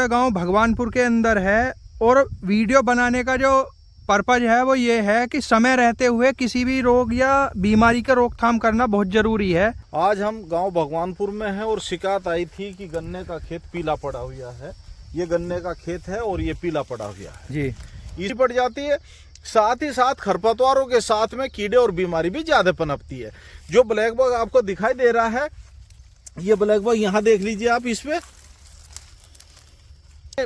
है गांव भगवानपुर के अंदर है और वीडियो बनाने का जो पर्पज है वो ये है कि समय रहते हुए किसी भी रोग या बीमारी का रोकथाम करना बहुत जरूरी है। आज हम गांव भगवानपुर में हैं और शिकायत आई थी कि गन्ने का खेत पीला पड़ा हुआ है। ये गन्ने का खेत है और ये पीला पड़ा हुआ है जी। इसी पड़ जाती है, साथ ही साथ खरपतवारों के साथ में कीड़े और बीमारी भी ज्यादा पनपती है। जो ब्लैक बग आपको दिखाई दे रहा है, ये ब्लैक बग यहाँ देख लीजिए आप, इसमें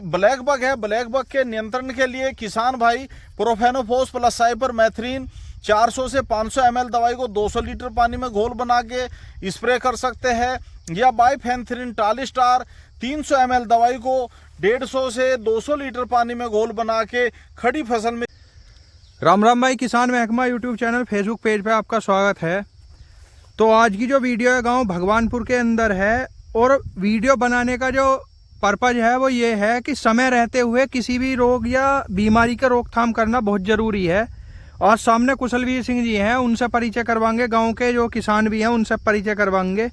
ब्लैक बग है। ब्लैक बग के नियंत्रण के लिए किसान भाई प्रोफेनोफोस प्लस साइपरमेथ्रिन 400 से 500 ml दवाई को 200 लीटर पानी में घोल बना के स्प्रे कर सकते हैं, या बाइफेंथ्रिन टालिस्टार 300 ml दवाई को 150 से 200 लीटर पानी में घोल बना के खड़ी फसल में। राम राम भाई, किसान महकमा यूट्यूब चैनल फेसबुक पेज पे आपका स्वागत है। तो आज की जो वीडियो है गांव भगवानपुर के अंदर है और वीडियो बनाने का जो पर्पज है वो ये है कि समय रहते हुए किसी भी रोग या बीमारी का रोकथाम करना बहुत ज़रूरी है। और सामने कुशलवीर सिंह जी हैं, उनसे परिचय करवाएंगे, गांव के जो किसान भी हैं उनसे परिचय करवाएंगे।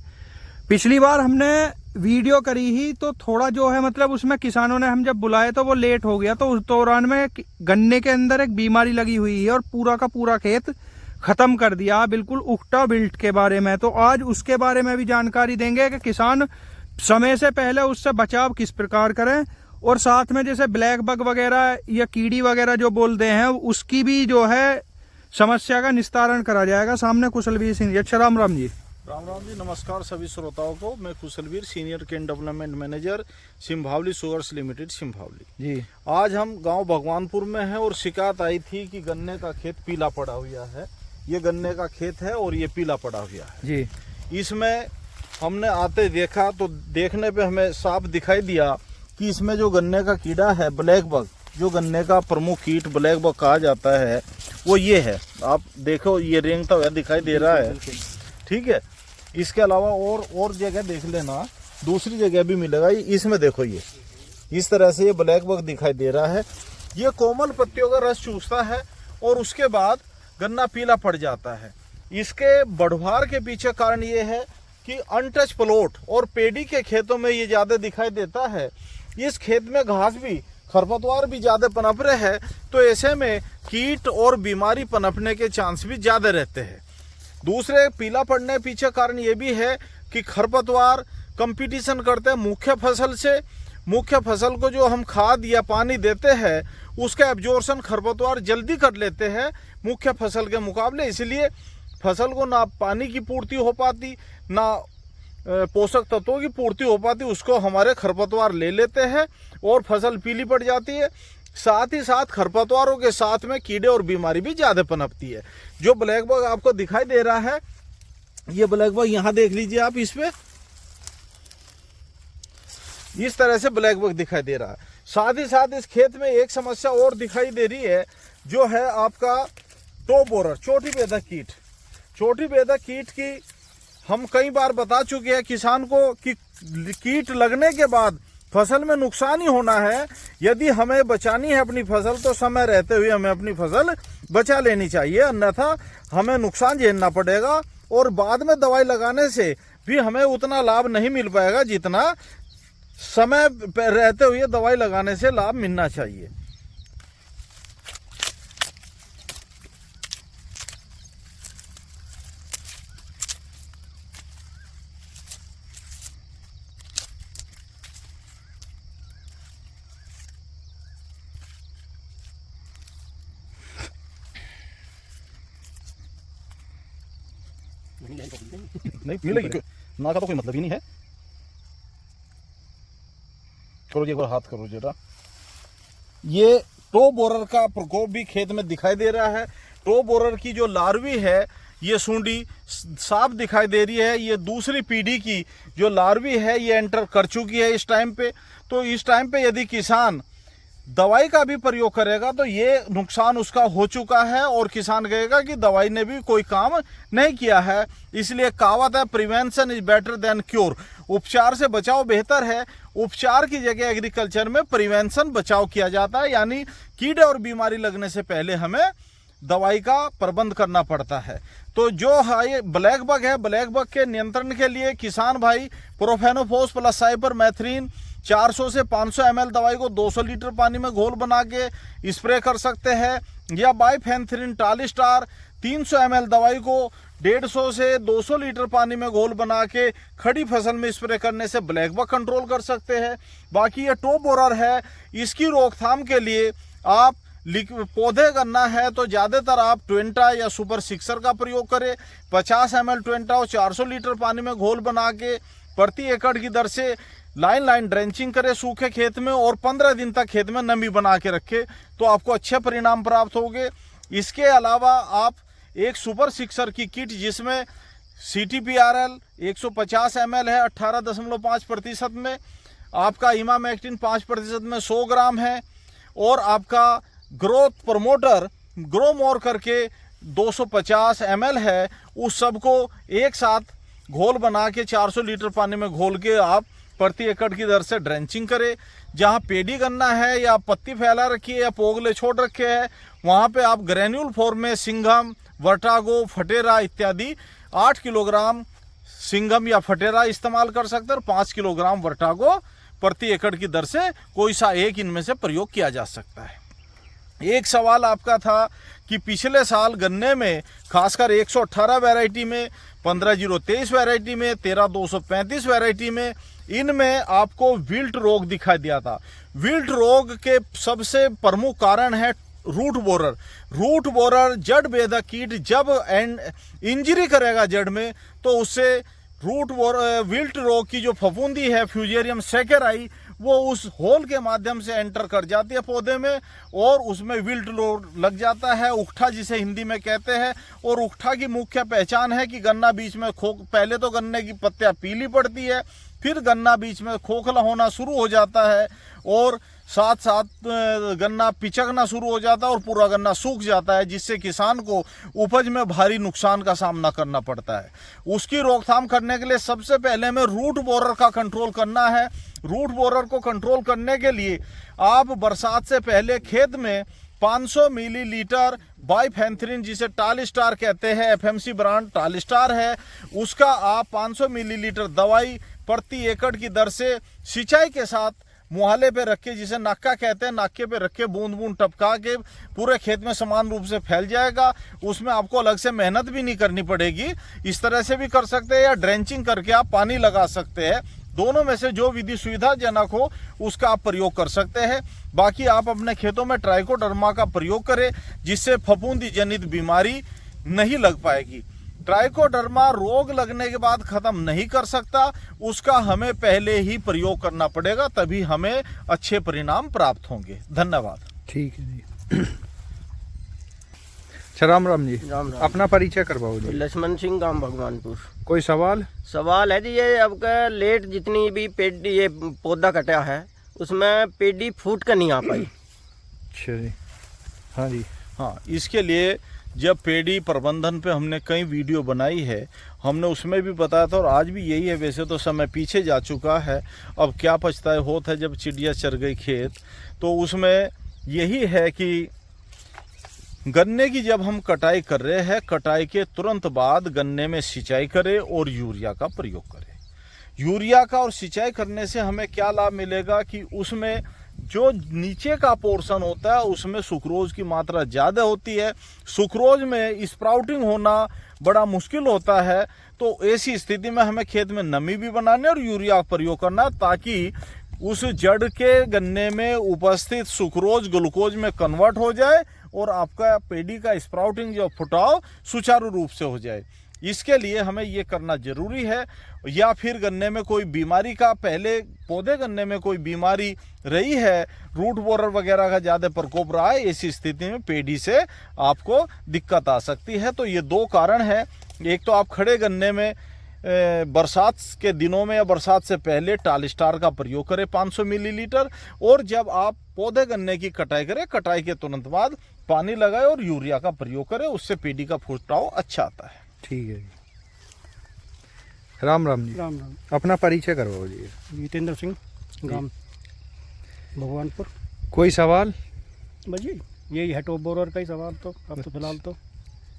पिछली बार हमने वीडियो करी ही तो थोड़ा जो है मतलब उसमें किसानों ने हम जब बुलाए तो वो लेट हो गया, तो उस दौरान में गन्ने के अंदर एक बीमारी लगी हुई है और पूरा का पूरा खेत ख़त्म कर दिया, बिल्कुल उक्टा बिल्ट के बारे में। तो आज उसके बारे में भी जानकारी देंगे कि किसान समय से पहले उससे बचाव किस प्रकार करें, और साथ में जैसे ब्लैक बग वगैरह या कीड़ी वगैरह जो बोलते हैं उसकी भी जो है समस्या का निस्तारण करा जाएगा। सामने कुशलवीर सिंह जी। अच्छा, राम राम जी। राम राम जी, नमस्कार सभी श्रोताओं को। मैं Kushalveer, senior cane development manager, Simbhaoli sugars limited, Simbhaoli ji. आज हम गांव भगवानपुर में हैं और शिकायत आई थी कि गन्ने का खेत पीला पड़ा हुआ है। ये गन्ने का खेत है और ये पीला पड़ा हुआ है जी। इसमें हमने आते देखा तो देखने पे हमें साफ दिखाई दिया कि इसमें जो गन्ने का कीड़ा है ब्लैक बग, जो गन्ने का प्रमुख कीट ब्लैक बग कहा जाता है, वो ये है। आप देखो, ये रेंगता हुआ दिखाई दे रहा है, ठीक है। इसके अलावा और जगह देख लेना, दूसरी जगह भी मिलेगा। इसमें देखो, ये इस तरह से ये ब्लैक बग दिखाई दे रहा है। ये कोमल पत्तियों का रस चूसता है और उसके बाद गन्ना पीला पड़ जाता है। इसके बढ़वार के पीछे कारण ये है कि अनटच प्लॉट और पेड़ी के खेतों में ये ज्यादा दिखाई देता है। इस खेत में घास भी, खरपतवार भी ज्यादा पनप रहे हैं, तो ऐसे में कीट और बीमारी पनपने के चांस भी ज्यादा रहते हैं। दूसरे पीला पड़ने पीछे कारण ये भी है कि खरपतवार कंपटीशन करते हैं मुख्य फसल से। मुख्य फसल को जो हम खाद या पानी देते हैं उसका एब्जॉर्प्शन खरपतवार जल्दी कर लेते हैं मुख्य फसल के मुकाबले, इसलिए फसल को ना पानी की पूर्ति हो पाती, ना पोषक तत्वों की पूर्ति हो पाती, उसको हमारे खरपतवार ले लेते हैं और फसल पीली पड़ जाती है। साथ ही साथ खरपतवारों के साथ में कीड़े और बीमारी भी ज्यादा पनपती है। जो ब्लैक बग आपको दिखाई दे रहा है, ये ब्लैक बग यहाँ देख लीजिए आप, इसमें इस तरह से ब्लैक बग दिखाई दे रहा है। साथ ही साथ इस खेत में एक समस्या और दिखाई दे रही है, जो है आपका टॉप बोरर, चोटी बेधक कीट। चोटी बेधक कीट की हम कई बार बता चुके हैं किसान को कि कीट लगने के बाद फसल में नुकसान ही होना है। यदि हमें बचानी है अपनी फसल तो समय रहते हुए हमें अपनी फसल बचा लेनी चाहिए, अन्यथा हमें नुकसान झेलना पड़ेगा और बाद में दवाई लगाने से भी हमें उतना लाभ नहीं मिल पाएगा जितना समय रहते हुए दवाई लगाने से लाभ मिलना चाहिए। नहीं मिलेगी ना का तो कोई मतलब ही नहीं है। करो जी, एक बार हाथ करो जरा। ये टॉप बोरर का प्रकोप भी खेत में दिखाई दे रहा है। टॉप बोरर की जो लार्वी है, ये सूंडी साफ दिखाई दे रही है। ये दूसरी पीढ़ी की जो लार्वी है ये एंटर कर चुकी है इस टाइम पे। तो इस टाइम पे यदि किसान दवाई का भी प्रयोग करेगा तो ये नुकसान उसका हो चुका है और किसान कहेगा कि दवाई ने भी कोई काम नहीं किया है। इसलिए कहावत है, prevention is better than cure. उपचार से बचाव बेहतर है। उपचार की जगह एग्रीकल्चर में प्रिवेंशन, बचाव किया जाता है, यानी कीड़े और बीमारी लगने से पहले हमें दवाई का प्रबंध करना पड़ता है। तो जो है ये ब्लैक बग है, ब्लैक बग के नियंत्रण के लिए किसान भाई प्रोफेनोफोस प्लस साइपरमेथ्रिन 400 से 500 ml दवाई को 200 लीटर पानी में घोल बना के स्प्रे कर सकते हैं। या बाइफेंथ्रिन टालिस्टार 300 ml दवाई को 150 से 200 लीटर पानी में घोल बना के खड़ी फसल में स्प्रे करने से ब्लैक बग कंट्रोल कर सकते हैं। बाकी ये टॉप बोरर है, इसकी रोकथाम के लिए आप पौधे करना है तो ज़्यादातर आप ट्वेंटा या सुपर सिक्सर का प्रयोग करें। 50 ml ट्वेंटा और 400 लीटर पानी में घोल बना के प्रति एकड़ की दर से लाइन ड्रेंचिंग करें सूखे खेत में, और 15 दिन तक खेत में नमी बना के रखें तो आपको अच्छे परिणाम प्राप्त होंगे। इसके अलावा आप एक सुपर सिक्सर की किट जिसमें CTPRL 150 ml है 18.5% में, आपका इमामेक्टिन 5% में 100 ग्राम है, और आपका ग्रोथ प्रमोटर ग्रोमोर करके 250 ml है, उस सब को एक साथ घोल बना के 400 लीटर पानी में घोल के आप प्रति एकड़ की दर से ड्रेंचिंग करें। जहां पेडी गन्ना है या पत्ती फैला रखी है या पोगले छोड़ रखे हैं, वहां पे आप ग्रेन्यूल फॉर्म में सिंघम, वर्टागो, फटेरा इत्यादि 8 किलोग्राम सिंघम या फटेरा इस्तेमाल कर सकते हैं और 5 किलोग्राम वर्टागो प्रति एकड़ की दर से कोई सा एक इनमें से प्रयोग किया जा सकता है। एक सवाल आपका था कि पिछले साल गन्ने में खासकर 118 वैरायटी में, 15023 वैरायटी में, 13235 वैरायटी में, इनमें आपको विल्ट रोग दिखाई दिया था। विल्ट रोग के सबसे प्रमुख कारण है रूट बोरर। रूट बोरर जड़ बेधक कीट जब इंजरी करेगा जड़ में तो उससे विल्ट रोग की जो फफूंदी है फ्यूजेरियम सैकेराई वो उस होल के माध्यम से एंटर कर जाती है पौधे में और उसमें विल्ट रोग लग जाता है, उकठा जिसे हिंदी में कहते हैं। और उकठा की मुख्य पहचान है कि गन्ना बीच में पहले तो गन्ने की पत्तियां पीली पड़ती है, फिर गन्ना बीच में खोखला होना शुरू हो जाता है और साथ साथ गन्ना पिचकना शुरू हो जाता है और पूरा गन्ना सूख जाता है, जिससे किसान को उपज में भारी नुकसान का सामना करना पड़ता है। उसकी रोकथाम करने के लिए सबसे पहले हमें रूट बोरर का कंट्रोल करना है। रूट बोरर को कंट्रोल करने के लिए आप बरसात से पहले खेत में 500 मिलीलीटर बाइफेंथ्रिन जिसे टालिस्टार कहते हैं, FMC ब्रांड टालिस्टार है, उसका आप 500 मिलीलीटर दवाई प्रति एकड़ की दर से सिंचाई के साथ मुहाले पे रख के, जिसे नाका कहते हैं, नाके पे रख के बूंद बूंद टपका के पूरे खेत में समान रूप से फैल जाएगा। उसमें आपको अलग से मेहनत भी नहीं करनी पड़ेगी। इस तरह से भी कर सकते हैं या ड्रेंचिंग करके आप पानी लगा सकते हैं। दोनों में से जो विधि सुविधाजनक हो उसका आप प्रयोग कर सकते हैं। बाकी आप अपने खेतों में ट्राइकोडर्मा का प्रयोग करें जिससे फफूंदी जनित बीमारी नहीं लग पाएगी। ट्राइकोडर्मा रोग लगने के बाद खत्म नहीं कर सकता, उसका हमें पहले ही प्रयोग करना पड़ेगा, तभी हमें अच्छे परिणाम प्राप्त होंगे। धन्यवाद। ठीक है जी। अच्छा, राम राम जी। राम राम। अपना परिचय करवाओ जी। लक्ष्मण सिंह, गांव भगवानपुर। कोई सवाल है जी, ये अब का लेट जितनी भी पेडी ये पौधा कटा है उसमें पेडी फूट कर नहीं आ पाई। अच्छा जी। हाँ जी। हाँ, इसके लिए जब पेड़ी प्रबंधन पे हमने कई वीडियो बनाई है, हमने उसमें भी बताया था और आज भी यही है। वैसे तो समय पीछे जा चुका है, अब क्या पछताए होता है जब चिड़िया चर गई खेत। तो उसमें यही है कि गन्ने की जब हम कटाई कर रहे हैं, कटाई के तुरंत बाद गन्ने में सिंचाई करें और यूरिया का प्रयोग करें। यूरिया का और सिंचाई करने से हमें क्या लाभ मिलेगा कि उसमें जो नीचे का पोर्शन होता है उसमें सुक्रोज की मात्रा ज़्यादा होती है। सुक्रोज में स्प्राउटिंग होना बड़ा मुश्किल होता है, तो ऐसी स्थिति में हमें खेत में नमी भी बनाने और यूरिया का प्रयोग करना ताकि उस जड़ के गन्ने में उपस्थित सुक्रोज ग्लूकोज में कन्वर्ट हो जाए और आपका पेडी का स्प्राउटिंग जो फुटाव सुचारू रूप से हो जाए। इसके लिए हमें ये करना जरूरी है। या फिर गन्ने में कोई बीमारी का, पहले पौधे गन्ने में कोई बीमारी रही है, रूट बोरर वगैरह का ज़्यादा प्रकोप रहा है, ऐसी स्थिति में पेडी से आपको दिक्कत आ सकती है। तो ये दो कारण है। एक तो आप खड़े गन्ने में बरसात के दिनों में या बरसात से पहले टालिस्टार का प्रयोग करें 500 मिलीलीटर, और जब आप पौधे गन्ने की कटाई करें, कटाई के तुरंत बाद पानी लगाए और यूरिया का प्रयोग करें, उससे पेडी का फुटाव अच्छा आता है। ठीक है जी। राम राम जी। राम राम। अपना परिचय करवाओ जी। जितेंद्र सिंह, गांव भगवानपुर। कोई सवाल? बजी यही है टॉप बोरर का ही सवाल तो अब तो फिलहाल तो।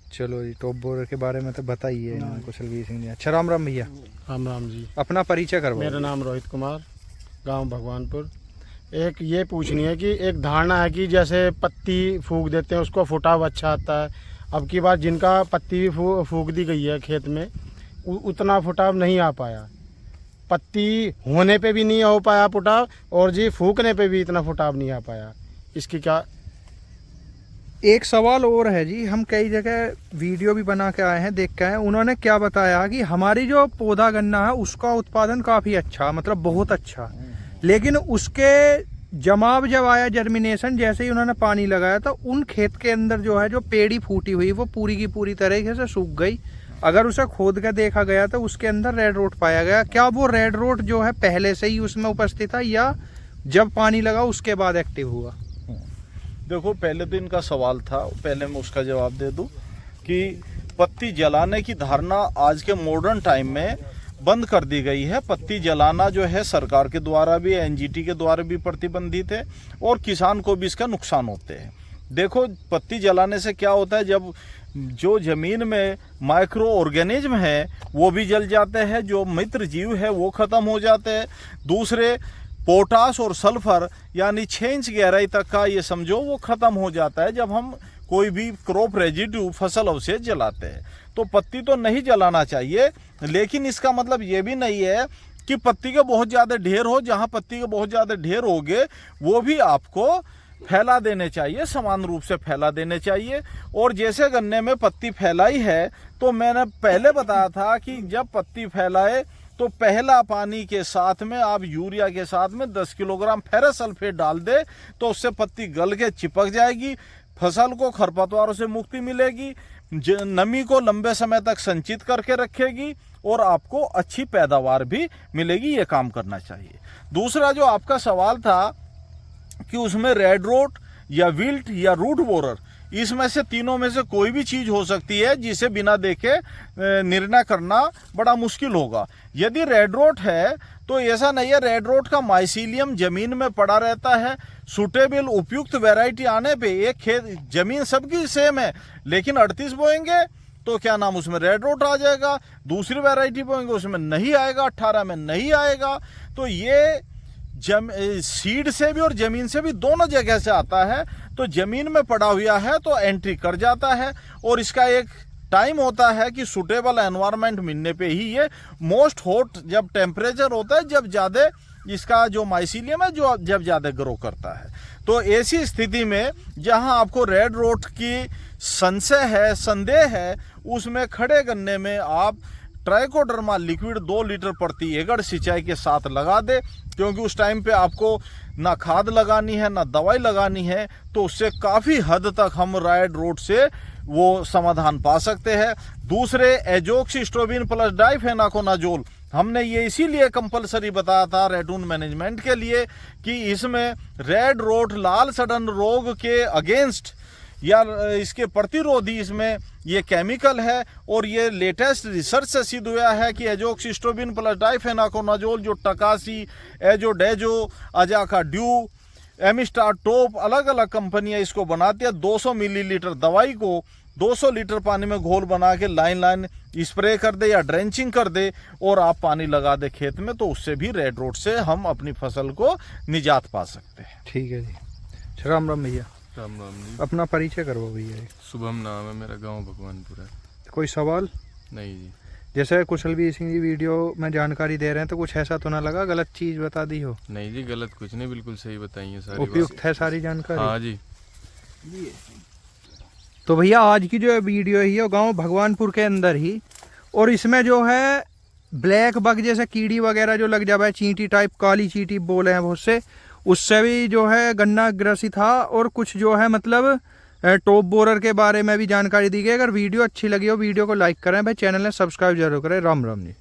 चलो जी, टॉप बोरर के बारे में तो बताइए कुशलवीर सिंह जी। अच्छा, राम राम भैया। राम राम जी। अपना परिचय करवाओ। मेरा नाम रोहित कुमार, गांव भगवानपुर। एक ये पूछनी है कि एक धारणा है कि जैसे पत्ती फूंक देते हैं उसको फुटाव अच्छा आता है। अब की बार जिनका पत्ती भी फूंक दी गई है खेत में उतना फुटाव नहीं आ पाया, पत्ती होने पे भी नहीं हो पाया फुटाव, और जी फूंकने पे भी इतना फुटाव नहीं आ पाया। इसकी क्या एक सवाल और है जी, हम कई जगह वीडियो भी बना के आए हैं, देख के आए हैं। उन्होंने क्या बताया कि हमारी जो पौधा गन्ना है उसका उत्पादन काफ़ी अच्छा, मतलब बहुत अच्छा, लेकिन उसके जमाव जब आया जर्मिनेशन, जैसे ही उन्होंने पानी लगाया तो उन खेत के अंदर जो है जो पेड़ी फूटी हुई वो पूरी की पूरी तरीके से सूख गई। अगर उसे खोद कर देखा गया तो उसके अंदर रेड रोट पाया गया। क्या वो रेड रोट जो है पहले से ही उसमें उपस्थित था या जब पानी लगा उसके बाद एक्टिव हुआ? देखो, पहले तो इनका सवाल था, पहले मैं उसका जवाब दे दूं कि पत्ती जलाने की धारणा आज के मॉडर्न टाइम में बंद कर दी गई है। पत्ती जलाना जो है सरकार के द्वारा भी, एनजीटी के द्वारा भी प्रतिबंधित है और किसान को भी इसका नुकसान होते हैं। देखो, पत्ती जलाने से क्या होता है, जब जो जमीन में माइक्रो ऑर्गेनिज्म है वो भी जल जाते हैं, जो मित्र जीव है वो खत्म हो जाते हैं। दूसरे पोटास और सल्फर यानी 6 इंच गहराई तक का ये समझो वो खत्म हो जाता है जब हम कोई भी क्रॉप रेजिड्यू फसल अवशेष जलाते हैं। तो पत्ती तो नहीं जलाना चाहिए, लेकिन इसका मतलब ये भी नहीं है कि पत्ती के बहुत ज़्यादा ढेर हो। जहाँ पत्ती के बहुत ज़्यादा ढेर होंगे वो भी आपको फैला देने चाहिए, समान रूप से फैला देने चाहिए। और जैसे गन्ने में पत्ती फैलाई है तो मैंने पहले बताया था कि जब पत्ती फैलाए तो पहला पानी के साथ में आप यूरिया के साथ में 10 किलोग्राम फेरस सल्फेट डाल दे, तो उससे पत्ती गल के चिपक जाएगी, फसल को खरपतवारों से मुक्ति मिलेगी, नमी को लंबे समय तक संचित करके रखेगी और आपको अच्छी पैदावार भी मिलेगी। ये काम करना चाहिए। दूसरा जो आपका सवाल था कि उसमें रेड रोट या विल्ट या रूट बोरर, इसमें से तीनों में से कोई भी चीज हो सकती है जिसे बिना देखे निर्णय करना बड़ा मुश्किल होगा। यदि रेड रोट है तो ऐसा नहीं है, रेड रोट का माइसीलियम जमीन में पड़ा रहता है। सुटेबल उपयुक्त वैरायटी आने पे एक खेत जमीन सबकी सेम है, लेकिन 38 बोएंगे तो क्या नाम उसमें रेड रोट आ जाएगा, दूसरी वैरायटी बोएंगे उसमें नहीं आएगा, 18 में नहीं आएगा। तो ये सीड से भी और जमीन से भी दोनों जगह से आता है। तो जमीन में पड़ा हुआ है तो एंट्री कर जाता है और इसका एक टाइम होता है कि सुटेबल एनवायरनमेंट मिलने पे ही ये मोस्ट हॉट जब टेम्परेचर होता है, जब ज़्यादा इसका जो माइसीलियम है जो जब ज़्यादा ग्रो करता है। तो ऐसी स्थिति में जहां आपको रेड रोट की संदेह है उसमें खड़े गन्ने में आप ट्राइकोडर्मा लिक्विड 2 लीटर प्रति एकड़ सिंचाई के साथ लगा दे, क्योंकि उस टाइम पे आपको ना खाद लगानी है ना दवाई लगानी है। तो उससे काफ़ी हद तक हम रेड रोट से वो समाधान पा सकते हैं। दूसरे एजोक्सिस्ट्रोबिन प्लस डाइफेनाकोनाजोल हमने ये इसीलिए कंपलसरी बताया था रेडून मैनेजमेंट के लिए कि इसमें रेड रोट लाल सड़न रोग के अगेंस्ट या इसके प्रतिरोधी इसमें ये केमिकल है। और ये लेटेस्ट रिसर्च से सिद्ध हुआ है कि एजोक्सिस्ट्रोबिन प्लस डाइफेनाकोनाजोल जो टकासी, एजोडेजो, अजाका ड्यू, एमिस्टार टॉप अलग अलग कंपनियां इसको बनाती है। 200 मिलीलीटर दवाई को 200 लीटर पानी में घोल बना के लाइन लाइन स्प्रे कर दे या ड्रेंचिंग कर दे और आप पानी लगा दे खेत में, तो उससे भी रेड रोट से हम अपनी फसल को निजात पा सकते हैं। ठीक है जी। राम राम भैया। राम राम जी। अपना परिचय करवाओ भैया। शुभम नाम है मेरा, गांव भगवानपुर है। कोई सवाल? नहीं जी। जैसे कुशलवीर सिंह जी वीडियो में जानकारी दे रहे हैं तो कुछ ऐसा तो ना लगा गलत चीज बता दी हो? नहीं जी, गलत कुछ नहीं, बिल्कुल सही बताई है सारी उपयुक्त है सारी जानकारी। हाँ जी। तो भैया आज की जो वीडियो है वो गांव भगवानपुर के अंदर ही, और इसमें जो है ब्लैक बग जैसे कीड़ी वगैरह जो लग जाए, चींटी टाइप, काली चींटी बोले हैं बहुत से, उससे भी जो है गन्ना ग्रसित था। और कुछ जो है मतलब टॉप बोरर के बारे में भी जानकारी दी गई। अगर वीडियो अच्छी लगी हो वीडियो को लाइक करें भाई, चैनल ने सब्सक्राइब जरूर करें। राम राम जी।